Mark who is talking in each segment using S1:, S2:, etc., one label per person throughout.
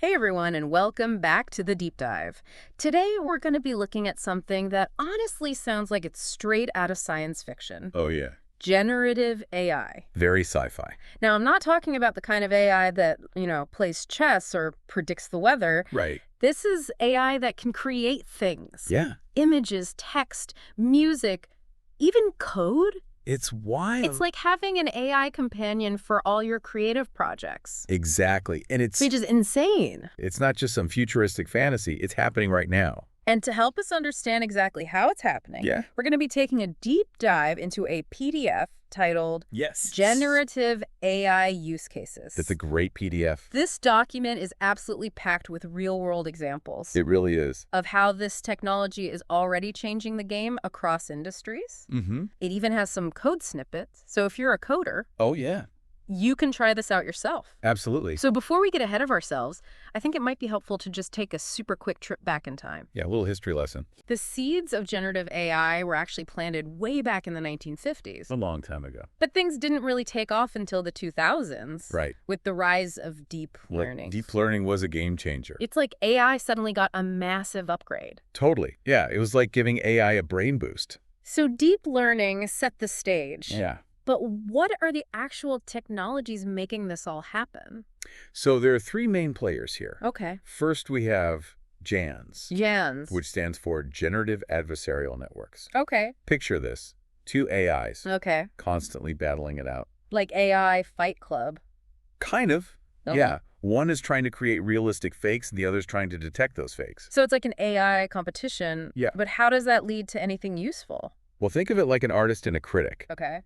S1: Hey everyone, and welcome back to the Deep Dive. Today we're going to be looking at something that honestly sounds like it's straight out of science fiction.
S2: Oh, yeah.
S1: Generative AI.
S2: Very sci-fi.
S1: Now, I'm not talking about the kind of AI that, plays chess or predicts the weather.
S2: Right.
S1: This is AI that can create things.
S2: Yeah.
S1: Images, text, music, even code.
S2: It's wild.
S1: It's like having an AI companion for all your creative projects.
S2: Exactly. And
S1: Which is insane.
S2: it's not just some futuristic fantasy. It's happening right now.
S1: And to help us understand exactly how it's happening,
S2: Yeah.
S1: we're going to be taking a deep dive into a PDF titled
S2: Yes.
S1: Generative AI Use Cases.
S2: That's a great PDF.
S1: This document is absolutely packed with real-world examples
S2: It really is.
S1: of how this technology is already changing the game across industries.
S2: Mm-hmm.
S1: It even has some code snippets. So if you're a coder,
S2: Oh, yeah.
S1: you can try this out yourself.
S2: Absolutely.
S1: So before we get ahead of ourselves, I think it might be helpful to just take a super quick trip back in time.
S2: Yeah, a little history lesson.
S1: The seeds of generative AI were actually planted way back in the 1950s.
S2: A long time ago.
S1: But things didn't really take off until the 2000s.
S2: Right.
S1: With the rise of deep learning.
S2: Deep learning was a game changer.
S1: It's like AI suddenly got a massive upgrade.
S2: Totally. Yeah, it was like giving AI a brain boost.
S1: So deep learning set the stage.
S2: Yeah.
S1: But what are the actual technologies making this all happen?
S2: So there are three main players here.
S1: Okay.
S2: First, we have GANs,
S1: GANs.
S2: which stands for Generative Adversarial Networks.
S1: Okay.
S2: Picture this. Two AIs
S1: Okay.
S2: constantly battling it out.
S1: Like AI Fight Club.
S2: Kind of.
S1: Okay.
S2: Yeah. One is trying to create realistic fakes, and the other is trying to detect those fakes.
S1: So it's like an AI competition.
S2: Yeah.
S1: But how does that lead to anything useful?
S2: Well, think of it like an artist and a critic.
S1: Okay.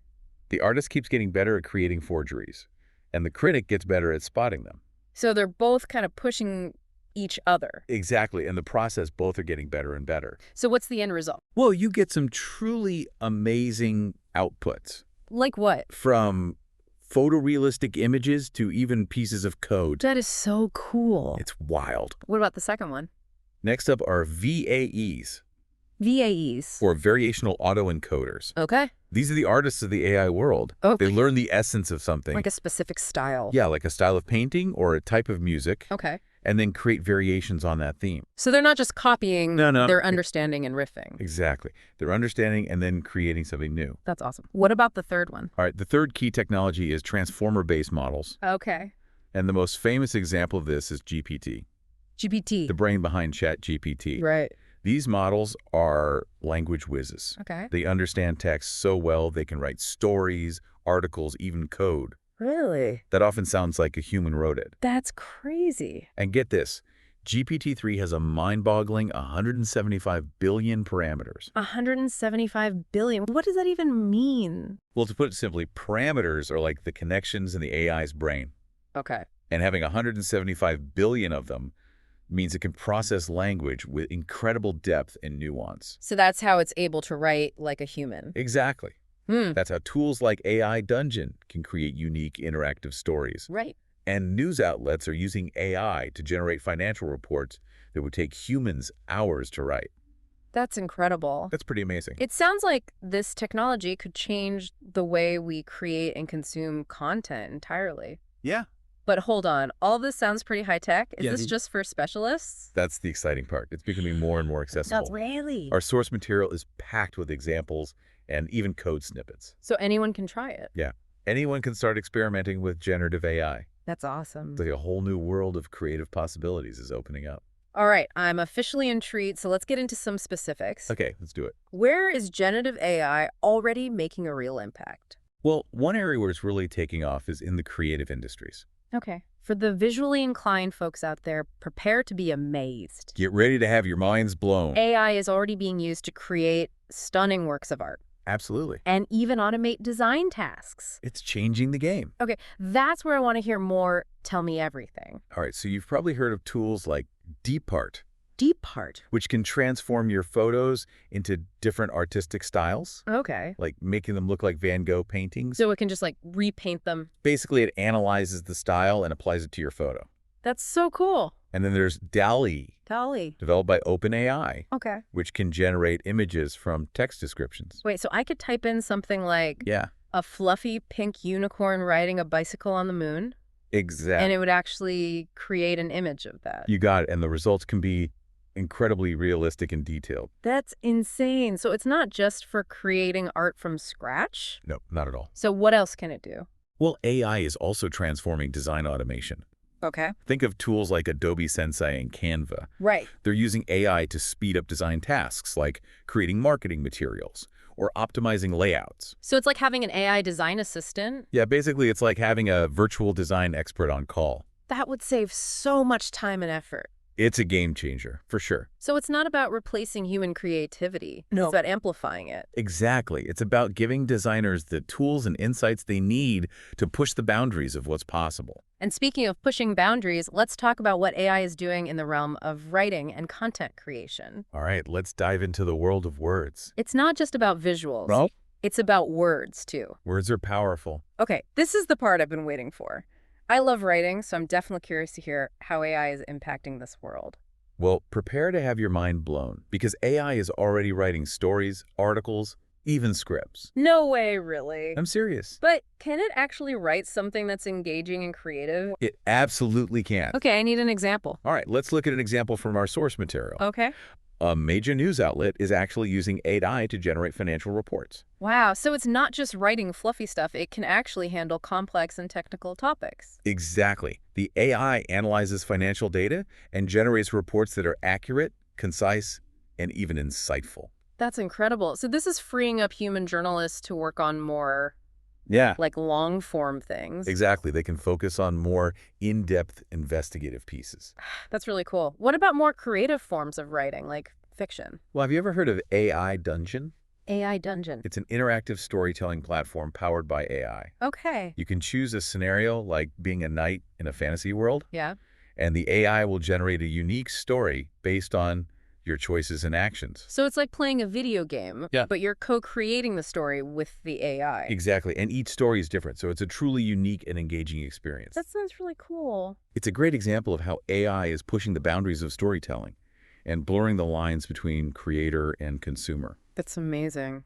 S2: The artist keeps getting better at creating forgeries, and the critic gets better at spotting them.
S1: So they're both kind of pushing each other.
S2: Exactly. And the process, both are getting better and better.
S1: So what's the end result?
S2: Well, you get some truly amazing outputs.
S1: Like what?
S2: From photorealistic images to even pieces of code.
S1: That is so cool.
S2: It's wild.
S1: What about the second one?
S2: Next up are VAEs,
S1: VAEs.
S2: or Variational Autoencoders.
S1: Okay.
S2: These are the artists of the AI world.
S1: Okay.
S2: They learn the essence of something.
S1: Like a specific style.
S2: Yeah, like a style of painting or a type of music.
S1: Okay.
S2: And then create variations on that theme.
S1: So they're not just copying
S2: No.
S1: their understanding and riffing.
S2: Exactly. They're understanding and then creating something new.
S1: That's awesome. What about the third one?
S2: All right, the third key technology is transformer-based models.
S1: Okay.
S2: And the most famous example of this is GPT,
S1: GPT.
S2: the brain behind ChatGPT.
S1: Right.
S2: These models are language whizzes.
S1: Okay.
S2: They understand text so well they can write stories, articles, even code.
S1: Really?
S2: That often sounds like a human wrote it.
S1: That's crazy.
S2: And get this, GPT-3 has a mind-boggling 175 billion parameters.
S1: 175 billion. What does that even mean?
S2: Well, to put it simply, parameters are like the connections in the AI's brain.
S1: Okay.
S2: And having 175 billion of them means it can process language with incredible depth and nuance.
S1: So that's how it's able to write like a human.
S2: Exactly.
S1: Hmm.
S2: That's how tools like AI Dungeon can create unique interactive stories.
S1: Right.
S2: And news outlets are using AI to generate financial reports that would take humans hours to write.
S1: That's incredible.
S2: That's pretty amazing.
S1: It sounds like this technology could change the way we create and consume content entirely.
S2: Yeah.
S1: But hold on, all this sounds pretty high-tech. Is
S2: Yeah,
S1: this just for specialists?
S2: That's the exciting part. It's becoming more and more accessible.
S1: Not really.
S2: Our source material is packed with examples and even code snippets.
S1: So anyone can try it.
S2: Yeah. Anyone can start experimenting with generative AI.
S1: That's awesome.
S2: It's like a whole new world of creative possibilities is opening up.
S1: All right, I'm officially intrigued, so let's get into some specifics.
S2: Okay, let's do it.
S1: Where is generative AI already making a real impact?
S2: Well, one area where it's really taking off is in the creative industries.
S1: Okay. For the visually inclined folks out there, prepare to be amazed.
S2: Get ready to have your minds blown.
S1: AI is already being used to create stunning works of art.
S2: Absolutely.
S1: And even automate design tasks.
S2: It's changing the game.
S1: Okay, that's where I want to hear more. Tell me everything.
S2: All right, so you've probably heard of tools like DeepArt,
S1: Deep part.
S2: which can transform your photos into different artistic styles,
S1: Okay.
S2: like making them look like Van Gogh paintings.
S1: So it can just like repaint them.
S2: Basically, it analyzes the style and applies it to your photo.
S1: That's so cool.
S2: And then there's DALL-E,
S1: Dolly.
S2: developed by OpenAI,
S1: Okay.
S2: which can generate images from text descriptions.
S1: Wait, so I could type in something like
S2: Yeah.
S1: a fluffy pink unicorn riding a bicycle on the moon? And it
S2: Exactly.
S1: would actually create an image of that.
S2: You got it. And the results can be incredibly realistic and detailed.
S1: That's insane. So it's not just for creating art from scratch?
S2: No, not at all.
S1: So what else can it do?
S2: Well, AI is also transforming design automation.
S1: Okay.
S2: Think of tools like Adobe Sensei and Canva.
S1: Right.
S2: They're using AI to speed up design tasks like creating marketing materials or optimizing layouts.
S1: So it's like having an AI design assistant?
S2: Yeah, basically it's like having a virtual design expert on call.
S1: That would save so much time and effort.
S2: It's a game changer, for sure.
S1: So it's not about replacing human creativity. No. It's about amplifying it.
S2: Exactly. It's about giving designers the tools and insights they need to push the boundaries of what's possible.
S1: And speaking of pushing boundaries, let's talk about what AI is doing in the realm of writing and content creation.
S2: All right, let's dive into the world of words.
S1: It's not just about visuals.
S2: Well,
S1: It's about words, too.
S2: words are powerful.
S1: Okay, this is the part I've been waiting for. I love writing, so I'm definitely curious to hear how AI is impacting this world.
S2: Well, prepare to have your mind blown because AI is already writing stories, articles, even scripts.
S1: No way, really.
S2: I'm serious.
S1: But can it actually write something that's engaging and creative?
S2: It absolutely can.
S1: Okay, I need an example.
S2: All right, let's look at an example from our source material.
S1: Okay.
S2: A major news outlet is actually using AI to generate financial reports.
S1: Wow, so it's not just writing fluffy stuff, it can actually handle complex and technical topics.
S2: Exactly. The AI analyzes financial data and generates reports that are accurate, concise, and even insightful.
S1: That's incredible. So this is freeing up human journalists to work on more,
S2: Yeah,
S1: like, long-form things.
S2: exactly. They can focus on more in-depth investigative pieces.
S1: That's really cool. What about more creative forms of writing, like fiction?
S2: Well, have you ever heard of AI Dungeon?
S1: AI Dungeon.
S2: It's an interactive storytelling platform powered by AI.
S1: Okay.
S2: You can choose a scenario like being a knight in a fantasy world,
S1: Yeah.
S2: and the AI will generate a unique story based on your choices and actions.
S1: So it's like playing a video game,
S2: Yeah.
S1: but you're co-creating the story with the AI.
S2: Exactly, and each story is different, so it's a truly unique and engaging experience.
S1: That sounds really cool.
S2: It's a great example of how AI is pushing the boundaries of storytelling and blurring the lines between creator and consumer.
S1: That's amazing.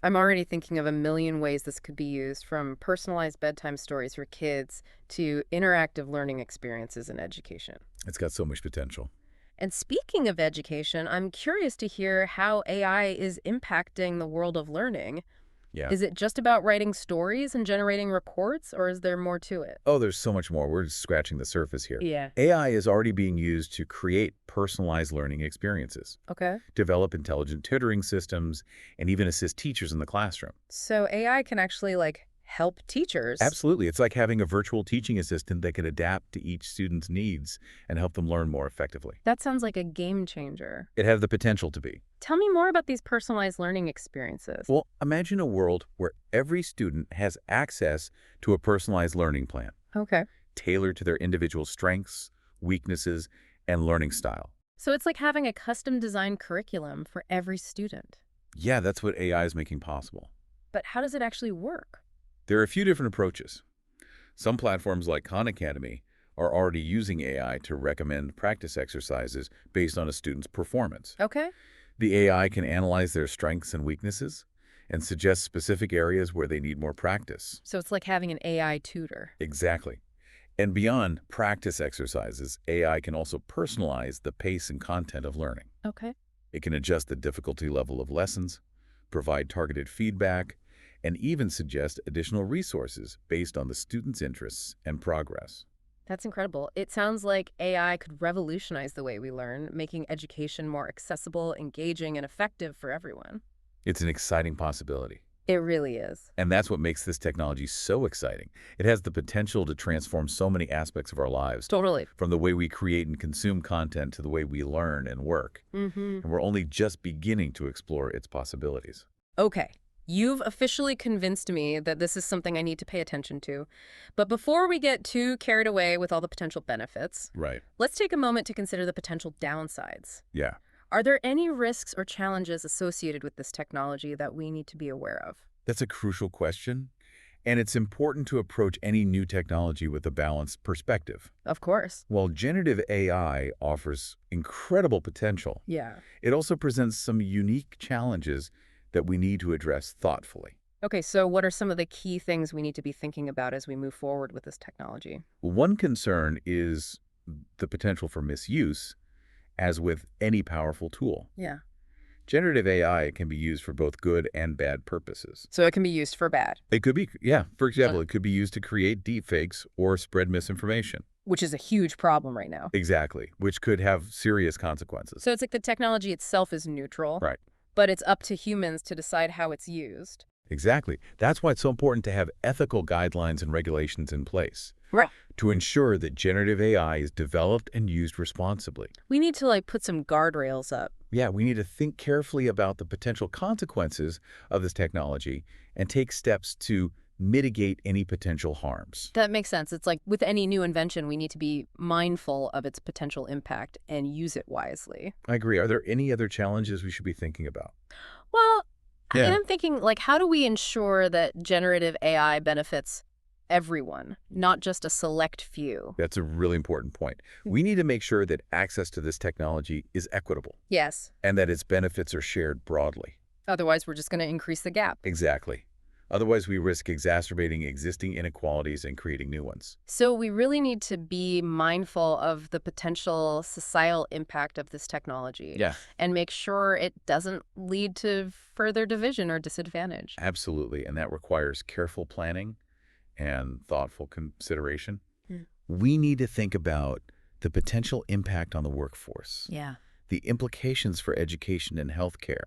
S1: I'm already thinking of a million ways this could be used, from personalized bedtime stories for kids to interactive learning experiences in education.
S2: It's got so much potential.
S1: And speaking of education, I'm curious to hear how AI is impacting the world of learning.
S2: Yeah.
S1: Is it just about writing stories and generating reports, or is there more to it?
S2: Oh, there's so much more. We're just scratching the surface here.
S1: Yeah.
S2: AI is already being used to create personalized learning experiences,
S1: Okay.
S2: develop intelligent tutoring systems, and even assist teachers in the classroom.
S1: So AI can actually, like, help teachers.
S2: Absolutely. It's like having a virtual teaching assistant that can adapt to each student's needs and help them learn more effectively.
S1: That sounds like a game changer.
S2: It has the potential to be.
S1: Tell me more about these personalized learning experiences.
S2: Well, imagine a world where every student has access to a personalized learning plan,
S1: Okay.
S2: tailored to their individual strengths, weaknesses, and learning style.
S1: So it's like having a custom designed curriculum for every student.
S2: Yeah, that's what AI is making possible.
S1: But how does it actually work?
S2: There are a few different approaches. Some platforms like Khan Academy are already using AI to recommend practice exercises based on a student's performance.
S1: Okay.
S2: The AI can analyze their strengths and weaknesses and suggest specific areas where they need more practice.
S1: So it's like having an AI tutor.
S2: Exactly. And beyond practice exercises, AI can also personalize the pace and content of learning.
S1: Okay.
S2: It can adjust the difficulty level of lessons, provide targeted feedback, and even suggest additional resources based on the student's interests and progress.
S1: That's incredible. It sounds like AI could revolutionize the way we learn, making education more accessible, engaging, and effective for everyone.
S2: It's an exciting possibility.
S1: It really is.
S2: And that's what makes this technology so exciting. It has the potential to transform so many aspects of our lives,
S1: Totally.
S2: from the way we create and consume content to the way we learn and work.
S1: Mm-hmm.
S2: And we're only just beginning to explore its possibilities.
S1: Okay. You've officially convinced me that this is something I need to pay attention to. But before we get too carried away with all the potential benefits,
S2: Right.
S1: let's take a moment to consider the potential downsides.
S2: Yeah.
S1: Are there any risks or challenges associated with this technology that we need to be aware of?
S2: That's a crucial question. And it's important to approach any new technology with a balanced perspective.
S1: Of course.
S2: While generative AI offers incredible potential,
S1: Yeah.
S2: it also presents some unique challenges that we need to address thoughtfully.
S1: Okay, so what are some of the key things we need to be thinking about as we move forward with this technology?
S2: One concern is the potential for misuse, as with any powerful tool.
S1: Yeah.
S2: Generative AI can be used for both good and bad purposes.
S1: So it can be used for bad,
S2: It could be, yeah, for
S1: uh,
S2: example, it could be used to create deepfakes or spread misinformation.
S1: which is a huge problem right now.
S2: Exactly, which could have serious consequences.
S1: So it's like the technology itself is neutral,
S2: Right.
S1: but it's up to humans to decide how it's used.
S2: Exactly. That's why it's so important to have ethical guidelines and regulations in place
S1: Right.
S2: to ensure that generative AI is developed and used responsibly.
S1: We need to like put some guardrails up.
S2: Yeah, we need to think carefully about the potential consequences of this technology and take steps to mitigate any potential harms.
S1: That makes sense. It's like with any new invention, we need to be mindful of its potential impact and use it wisely.
S2: I agree. Are there any other challenges we should be thinking about?
S1: Well,
S2: Yeah.
S1: I'm thinking like how do we ensure that generative AI benefits everyone, not just a select few?
S2: That's a really important point. We need to make sure that access to this technology is equitable
S1: Yes.
S2: and that its benefits are shared broadly.
S1: Otherwise, we're just going to increase the gap.
S2: Exactly. Otherwise, we risk exacerbating existing inequalities and creating new ones.
S1: So we really need to be mindful of the potential societal impact of this technology
S2: Yeah,
S1: and make sure it doesn't lead to further division or disadvantage.
S2: absolutely. And that requires careful planning and thoughtful consideration.
S1: Mm.
S2: We need to think about the potential impact on the workforce,
S1: Yeah.
S2: the implications for education and healthcare,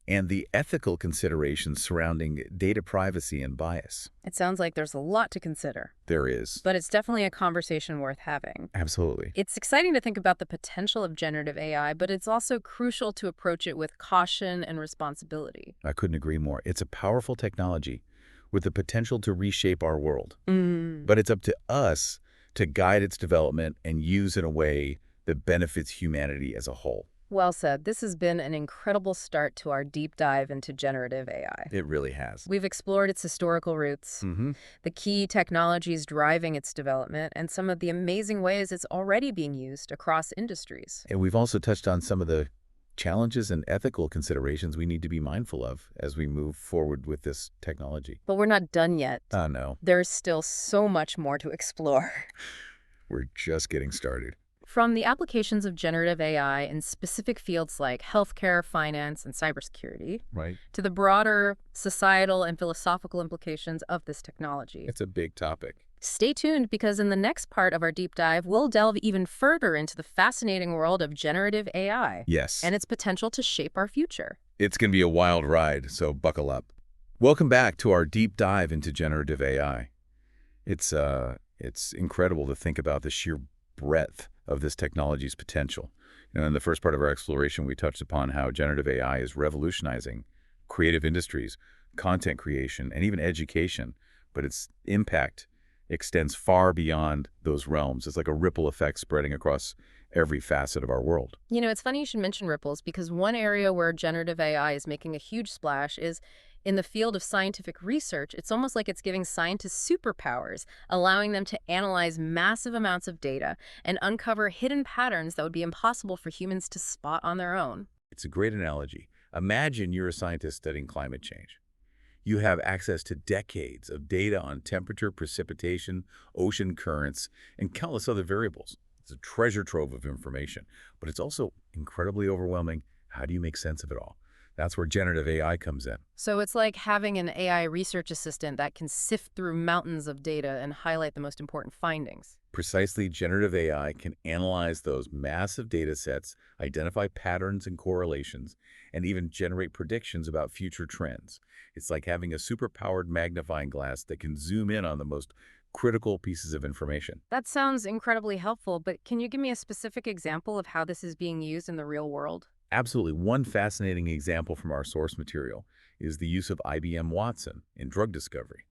S2: and the ethical considerations surrounding data privacy and bias.
S1: It sounds like there's a lot to consider,
S2: There is.
S1: but it's definitely a conversation worth having.
S2: Absolutely.
S1: It's exciting to think about the potential of generative AI, but it's also crucial to approach it with caution and responsibility.
S2: I couldn't agree more. It's a powerful technology with the potential to reshape our world.
S1: Mm.
S2: But it's up to us to guide its development and use it in a way that benefits humanity as a whole.
S1: Well said. This has been an incredible start to our deep dive into generative AI.
S2: It really has.
S1: We've explored its historical roots,
S2: Mm-hmm.
S1: the key technologies driving its development, and some of the amazing ways it's already being used across industries.
S2: And we've also touched on some of the challenges and ethical considerations we need to be mindful of as we move forward with this technology.
S1: But we're not done yet.
S2: Oh, no.
S1: There's still so much more to explore.
S2: We're just getting started.
S1: From the applications of generative AI in specific fields like healthcare, finance, and cybersecurity,
S2: Right.
S1: to the broader societal and philosophical implications of this technology.
S2: It's a big topic.
S1: Stay tuned because in the next part of our deep dive, we'll delve even further into the fascinating world of generative AI
S2: Yes.
S1: and its potential to shape our future.
S2: It's going to be a wild ride, so buckle up. Welcome back to our deep dive into generative AI. It's incredible to think about the sheer breadth of this technology's potential. In the first part of our exploration, we touched upon how generative AI is revolutionizing creative industries, content creation, and even education, but its impact extends far beyond those realms. It's like a ripple effect spreading across every facet of our world.
S1: You know, it's funny you should mention ripples because one area where generative AI is making a huge splash is in the field of scientific research. It's almost like it's giving scientists superpowers, allowing them to analyze massive amounts of data and uncover hidden patterns that would be impossible for humans to spot on their own.
S2: It's a great analogy. Imagine you're a scientist studying climate change. You have access to decades of data on temperature, precipitation, ocean currents, and countless other variables. It's a treasure trove of information, but it's also incredibly overwhelming. How do you make sense of it all? That's where generative AI comes in.
S1: So it's like having an AI research assistant that can sift through mountains of data and highlight the most important findings.
S2: Precisely, generative AI can analyze those massive data sets, identify patterns and correlations, and even generate predictions about future trends. It's like having a superpowered magnifying glass that can zoom in on the most critical pieces of information.
S1: That sounds incredibly helpful, but can you give me a specific example of how this is being used in the real world?
S2: Absolutely. One fascinating example from our source material is the use of IBM Watson in drug discovery.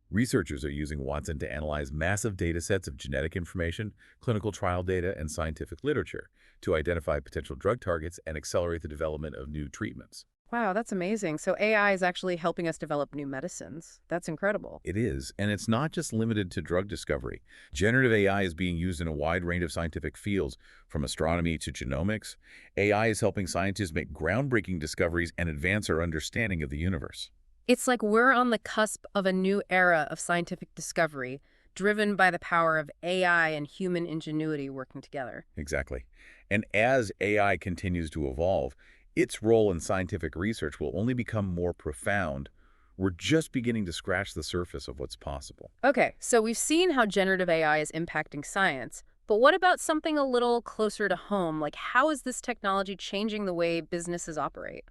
S2: Researchers are using Watson to analyze massive data sets of genetic information, clinical trial data, and scientific literature to identify potential drug targets and accelerate the development of new treatments.
S1: Wow, that's amazing. So AI is actually helping us develop new medicines. That's incredible.
S2: It is, and it's not just limited to drug discovery. Generative AI is being used in a wide range of scientific fields, from astronomy to genomics. AI is helping scientists make groundbreaking discoveries and advance our understanding of the universe.
S1: It's like we're on the cusp of a new era of scientific discovery, driven by the power of AI and human ingenuity working together.
S2: Exactly. And as AI continues to evolve, its role in scientific research will only become more profound. We're just beginning to scratch the surface of what's possible.
S1: Okay, so we've seen how generative AI is impacting science, but what about something a little closer to home? Like, how is this technology changing the way businesses operate?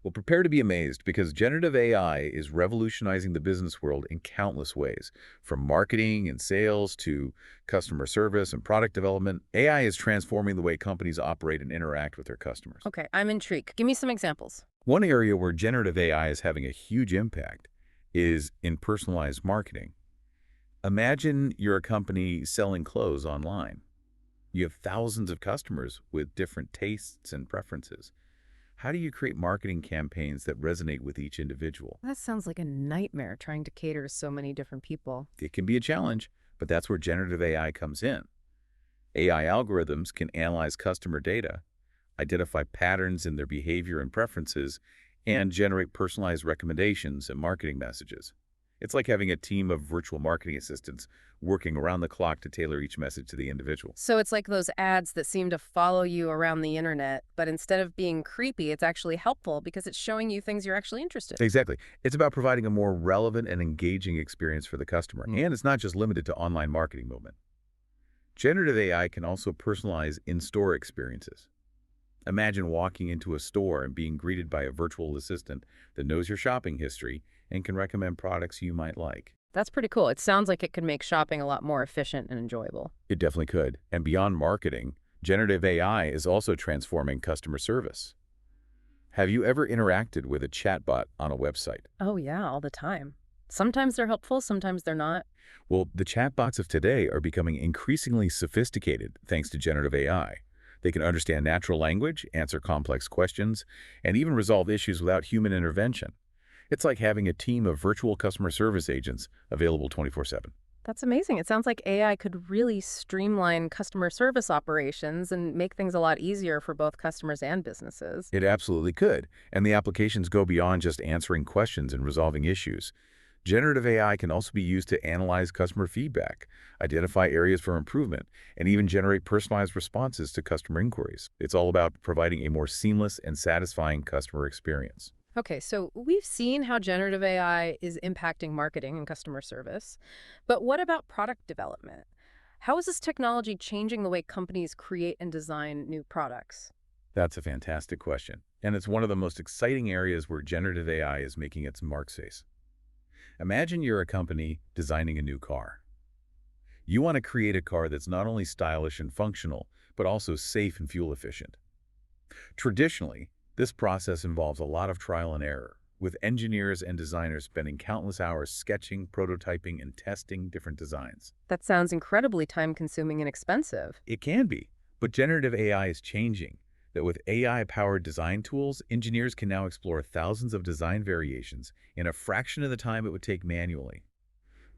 S2: Well, prepare to be amazed because generative AI is revolutionizing the business world in countless ways. From marketing and sales to customer service and product development, AI is transforming the way companies operate and interact with their customers.
S1: Okay, I'm intrigued. Give me some examples.
S2: One area where generative AI is having a huge impact is in personalized marketing. Imagine you're a company selling clothes online. You have thousands of customers with different tastes and preferences. How do you create marketing campaigns that resonate with each individual?
S1: That sounds like a nightmare trying to cater to so many different people.
S2: It can be a challenge, but that's where generative AI comes in. AI algorithms can analyze customer data, identify patterns in their behavior and preferences, and generate personalized recommendations and marketing messages. It's like having a team of virtual marketing assistants working around the clock to tailor each message to the individual.
S1: So it's like those ads that seem to follow you around the internet, but instead of being creepy, it's actually helpful because it's showing you things you're actually interested in.
S2: Exactly. It's about providing a more relevant and engaging experience for the customer. And it's not just limited to online marketing movement. Generative AI can also personalize in-store experiences. Imagine walking into a store and being greeted by a virtual assistant that knows your shopping history and can recommend products you might like.
S1: That's pretty cool. It sounds like it could make shopping a lot more efficient and enjoyable.
S2: It definitely could. And beyond marketing, generative AI is also transforming customer service. Have you ever interacted with a chatbot on a website?
S1: Oh, yeah, all the time. Sometimes they're helpful, sometimes they're not.
S2: Well, the chatbots of today are becoming increasingly sophisticated thanks to generative AI. They can understand natural language, answer complex questions, and even resolve issues without human intervention. It's like having a team of virtual customer service agents available 24/7.
S1: That's amazing. It sounds like AI could really streamline customer service operations and make things a lot easier for both customers and businesses.
S2: It absolutely could, and the applications go beyond just answering questions and resolving issues. Generative AI can also be used to analyze customer feedback, identify areas for improvement, and even generate personalized responses to customer inquiries. It's all about providing a more seamless and satisfying customer experience.
S1: Okay, so we've seen how generative AI is impacting marketing and customer service, but what about product development? How is this technology changing the way companies create and design new products?
S2: That's a fantastic question, and it's one of the most exciting areas where generative AI is making its markface. Imagine you're a company designing a new car. You want to create a car that's not only stylish and functional, but also safe and fuel efficient. Traditionally, this process involves a lot of trial and error, with engineers and designers spending countless hours sketching, prototyping, and testing different designs.
S1: That sounds incredibly time-consuming and expensive.
S2: It can be, but generative AI is changing. That with AI-powered design tools, engineers can now explore thousands of design variations in a fraction of the time it would take manually.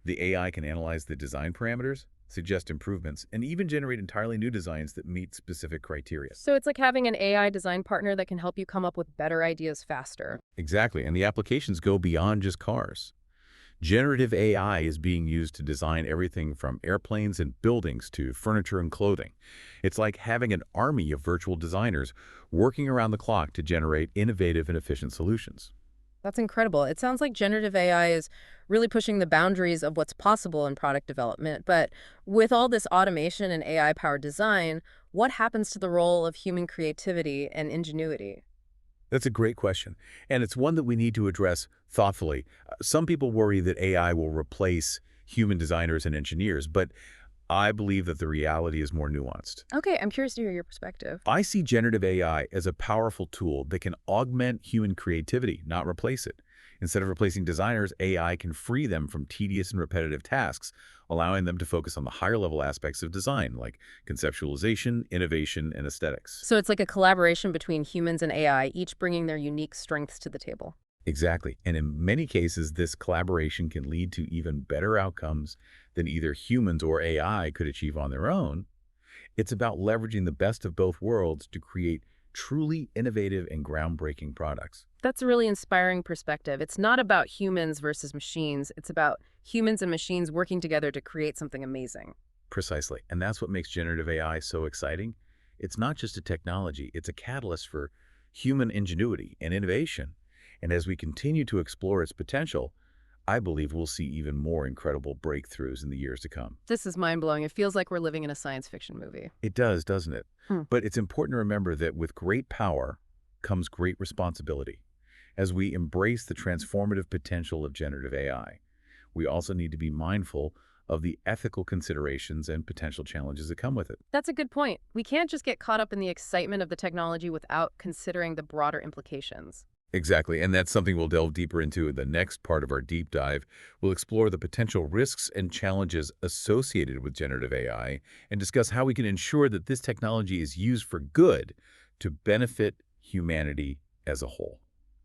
S2: The AI can analyze the design parameters, suggest improvements, and even generate entirely new designs that meet specific criteria.
S1: So it's like having an AI design partner that can help you come up with better ideas faster.
S2: Exactly, and the applications go beyond just cars. Generative AI is being used to design everything from airplanes and buildings to furniture and clothing. It's like having an army of virtual designers working around the clock to generate innovative and efficient solutions.
S1: That's incredible. It sounds like generative AI is really pushing the boundaries of what's possible in product development. But with all this automation and AI-powered design, what happens to the role of human creativity and ingenuity?
S2: That's a great question, and it's one that we need to address thoughtfully. Some people worry that AI will replace human designers and engineers, but I believe that the reality is more nuanced.
S1: Okay, I'm curious to hear your perspective.
S2: I see generative AI as a powerful tool that can augment human creativity, not replace it. Instead of replacing designers, AI can free them from tedious and repetitive tasks, allowing them to focus on the higher level aspects of design, like conceptualization, innovation, and aesthetics.
S1: So it's like a collaboration between humans and AI, each bringing their unique strengths to the table.
S2: Exactly. And in many cases, this collaboration can lead to even better outcomes than either humans or AI could achieve on their own. It's about leveraging the best of both worlds to create truly innovative and groundbreaking products.
S1: That's a really inspiring perspective. It's not about humans versus machines. It's about humans and machines working together to create something amazing.
S2: Precisely. And that's what makes generative AI so exciting. It's not just a technology, it's a catalyst for human ingenuity and innovation. And as we continue to explore its potential, I believe we'll see even more incredible breakthroughs in the years to come.
S1: This is mind-blowing. It feels like we're living in a science fiction movie.
S2: It does, doesn't it?
S1: Hmm.
S2: But it's important to remember that with great power comes great responsibility. As we embrace the transformative potential of generative AI, we also need to be mindful of the ethical considerations and potential challenges that come with it.
S1: That's a good point. We can't just get caught up in the excitement of the technology without considering the broader implications.
S2: Exactly, and that's something we'll delve deeper into in the next part of our deep dive. We'll explore the potential risks and challenges associated with generative AI and discuss how we can ensure that this technology is used for good to benefit humanity as a whole.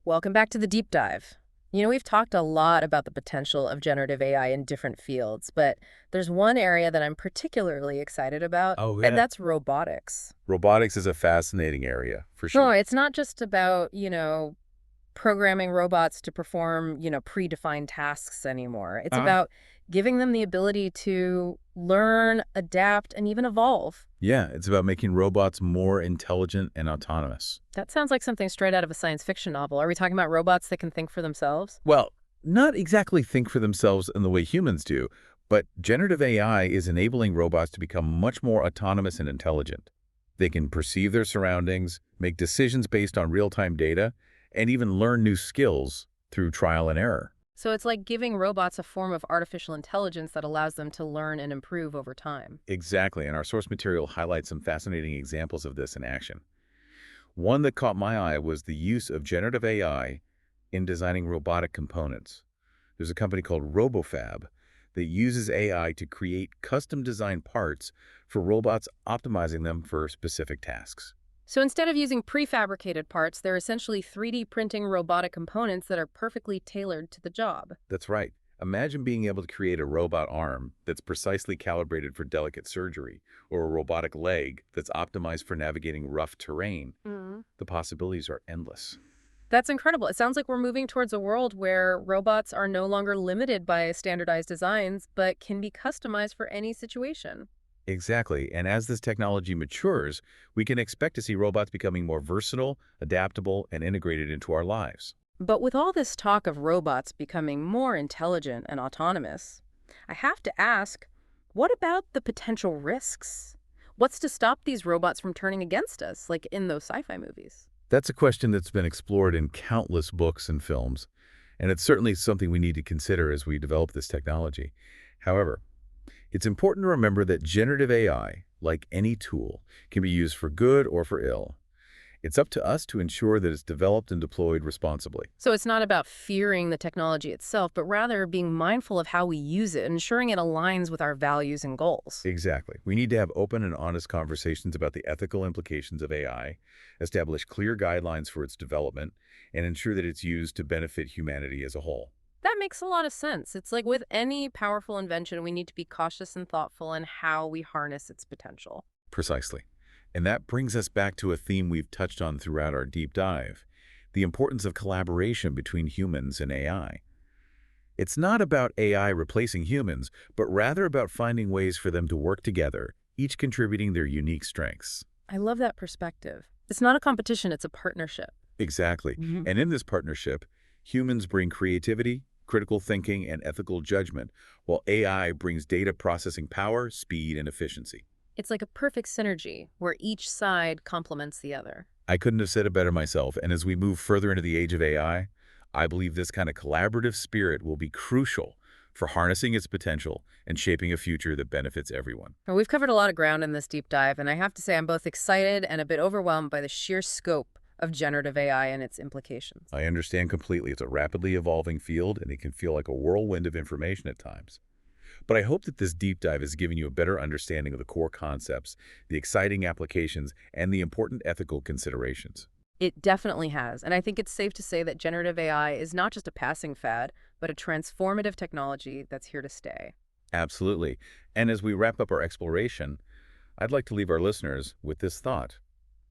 S1: Welcome back to the deep dive. We've talked a lot about the potential of generative AI in different fields, but there's one area that I'm particularly excited about,
S2: Oh,
S1: and
S2: yeah.
S1: that's robotics.
S2: Robotics is a fascinating area, for
S1: No,
S2: sure.
S1: it's not just about, programming robots to perform, predefined tasks anymore. It's
S2: Uh-huh.
S1: about giving them the ability to learn, adapt, and even evolve.
S2: Yeah, it's about making robots more intelligent and autonomous.
S1: That sounds like something straight out of a science fiction novel. Are we talking about robots that can think for themselves?
S2: Well, not exactly think for themselves in the way humans do, but generative AI is enabling robots to become much more autonomous and intelligent. They can perceive their surroundings, make decisions based on real-time data, and even learn new skills through trial and error.
S1: So it's like giving robots a form of artificial intelligence that allows them to learn and improve over time.
S2: Exactly, and our source material highlights some fascinating examples of this in action. One that caught my eye was the use of generative AI in designing robotic components. There's a company called RoboFab that uses AI to create custom-designed parts for robots, optimizing them for specific tasks.
S1: So instead of using prefabricated parts, they're essentially 3D printing robotic components that are perfectly tailored to the job.
S2: That's right. Imagine being able to create a robot arm that's precisely calibrated for delicate surgery, or a robotic leg that's optimized for navigating rough terrain.
S1: Mm.
S2: The possibilities are endless.
S1: That's incredible. It sounds like we're moving towards a world where robots are no longer limited by standardized designs, but can be customized for any situation.
S2: Exactly. And as this technology matures, we can expect to see robots becoming more versatile, adaptable, and integrated into our lives.
S1: But with all this talk of robots becoming more intelligent and autonomous, I have to ask, what about the potential risks? What's to stop these robots from turning against us, like in those sci-fi movies?
S2: That's a question that's been explored in countless books and films, and it's certainly something we need to consider as we develop this technology. However, it's important to remember that generative AI, like any tool, can be used for good or for ill. It's up to us to ensure that it's developed and deployed responsibly.
S1: So it's not about fearing the technology itself, but rather being mindful of how we use it, ensuring it aligns with our values and goals.
S2: Exactly. We need to have open and honest conversations about the ethical implications of AI, establish clear guidelines for its development, and ensure that it's used to benefit humanity as a whole.
S1: That makes a lot of sense. It's like with any powerful invention, we need to be cautious and thoughtful in how we harness its potential.
S2: Precisely. And that brings us back to a theme we've touched on throughout our deep dive, the importance of collaboration between humans and AI. It's not about AI replacing humans, but rather about finding ways for them to work together, each contributing their unique strengths.
S1: I love that perspective. It's not a competition, it's a partnership.
S2: Exactly. And in this partnership, humans bring creativity, critical thinking, and ethical judgment, while AI brings data processing power, speed, and efficiency.
S1: It's like a perfect synergy where each side complements the other.
S2: I couldn't have said it better myself, and as we move further into the age of AI, I believe this kind of collaborative spirit will be crucial for harnessing its potential and shaping a future that benefits everyone.
S1: Well, we've covered a lot of ground in this deep dive, and I have to say I'm both excited and a bit overwhelmed by the sheer scope of generative AI and its implications.
S2: I understand completely. It's a rapidly evolving field, and it can feel like a whirlwind of information at times. But I hope that this deep dive has given you a better understanding of the core concepts, the exciting applications, and the important ethical considerations.
S1: It definitely has, and I think it's safe to say that generative AI is not just a passing fad, but a transformative technology that's here to stay.
S2: Absolutely. And as we wrap up our exploration, I'd like to leave our listeners with this thought.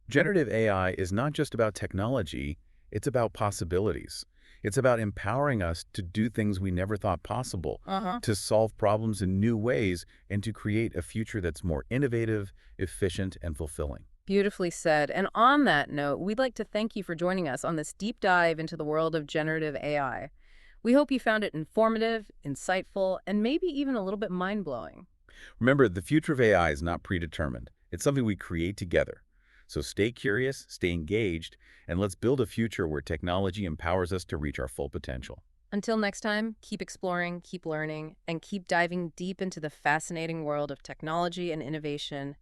S2: Generative AI is not just about technology, it's about possibilities. It's about empowering us to do things we never thought possible,
S1: Uh-huh.
S2: to solve problems in new ways, and to create a future that's more innovative, efficient, and fulfilling.
S1: Beautifully said. And on that note, we'd like to thank you for joining us on this deep dive into the world of generative AI. We hope you found it informative, insightful, and maybe even a little bit mind-blowing.
S2: Remember, the future of AI is not predetermined. It's something we create together. So stay curious, stay engaged, and let's build a future where technology empowers us to reach our full potential.
S1: Until next time, keep exploring, keep learning, and keep diving deep into the fascinating world of technology and innovation